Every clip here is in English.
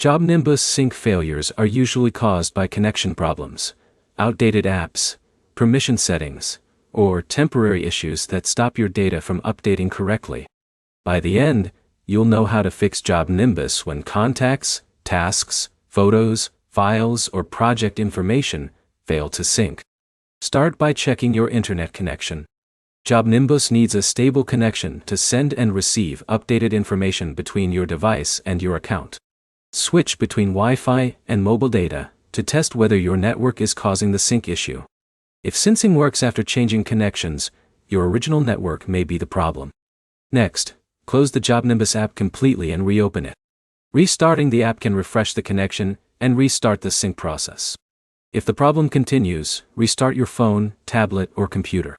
JobNimbus sync failures are usually caused by connection problems, outdated apps, permission settings, or temporary issues that stop your data from updating correctly. By the end, you'll know how to fix JobNimbus when contacts, tasks, photos, files, or project information fail to sync. Start by checking your internet connection. JobNimbus needs a stable connection to send and receive updated information between your device and your account. Switch between Wi-Fi and mobile data to test whether your network is causing the sync issue. If syncing works after changing connections, your original network may be the problem. Next, close the JobNimbus app completely and reopen it. Restarting the app can refresh the connection and restart the sync process. If the problem continues, restart your phone, tablet, or computer.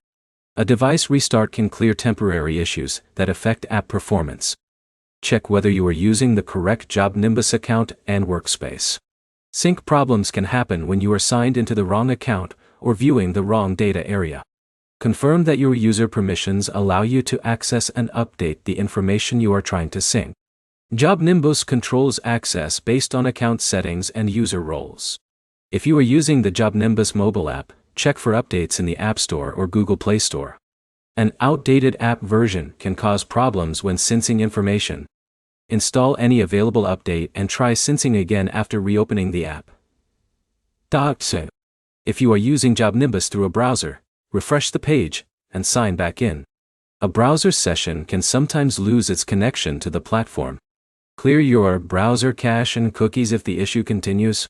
A device restart can clear temporary issues that affect app performance. Check whether you are using the correct JobNimbus account and workspace. Sync problems can happen when you are signed into the wrong account or viewing the wrong data area. Confirm that your user permissions allow you to access and update the information you are trying to sync. JobNimbus controls access based on account settings and user roles. If you are using the JobNimbus mobile app, check for updates in the App Store or Google Play Store. An outdated app version can cause problems when syncing information. Install any available update and try syncing again after reopening the app. If you are using JobNimbus through a browser, refresh the page and sign back in. A browser session can sometimes lose its connection to the platform. Clear your browser cache and cookies if the issue continues.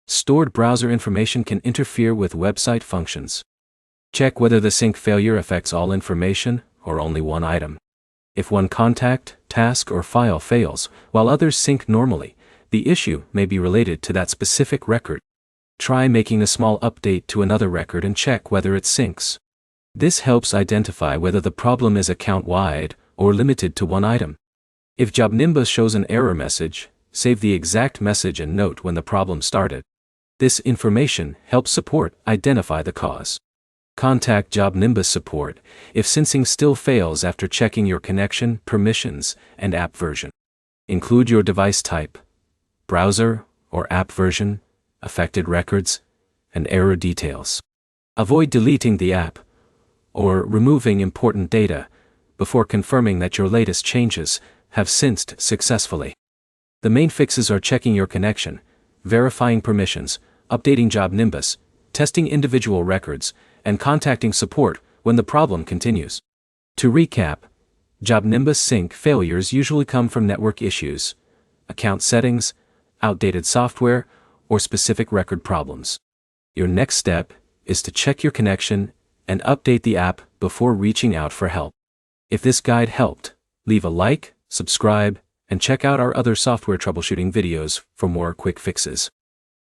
Stored browser information can interfere with website functions. Check whether the sync failure affects all information or only one item. If one contact, task, or file fails, while others sync normally, the issue may be related to that specific record. Try making a small update to another record and check whether it syncs. This helps identify whether the problem is account-wide or limited to one item. If JobNimbus shows an error message, save the exact message and note when the problem started. This information helps support identify the cause. Contact JobNimbus support if syncing still fails after checking your connection, permissions, and app version. Include your device type, browser or app version, affected records, and error details. Avoid deleting the app or removing important data before confirming that your latest changes have synced successfully. The main fixes are checking your connection, verifying permissions, updating JobNimbus, testing individual records, and contacting support when the problem continues. To recap, JobNimbus sync failures usually come from network issues, account settings, outdated software, or specific record problems. Your next step is to check your connection and update the app before reaching out for help. If this guide helped, leave a like, subscribe, and check out our other software troubleshooting videos for more quick fixes.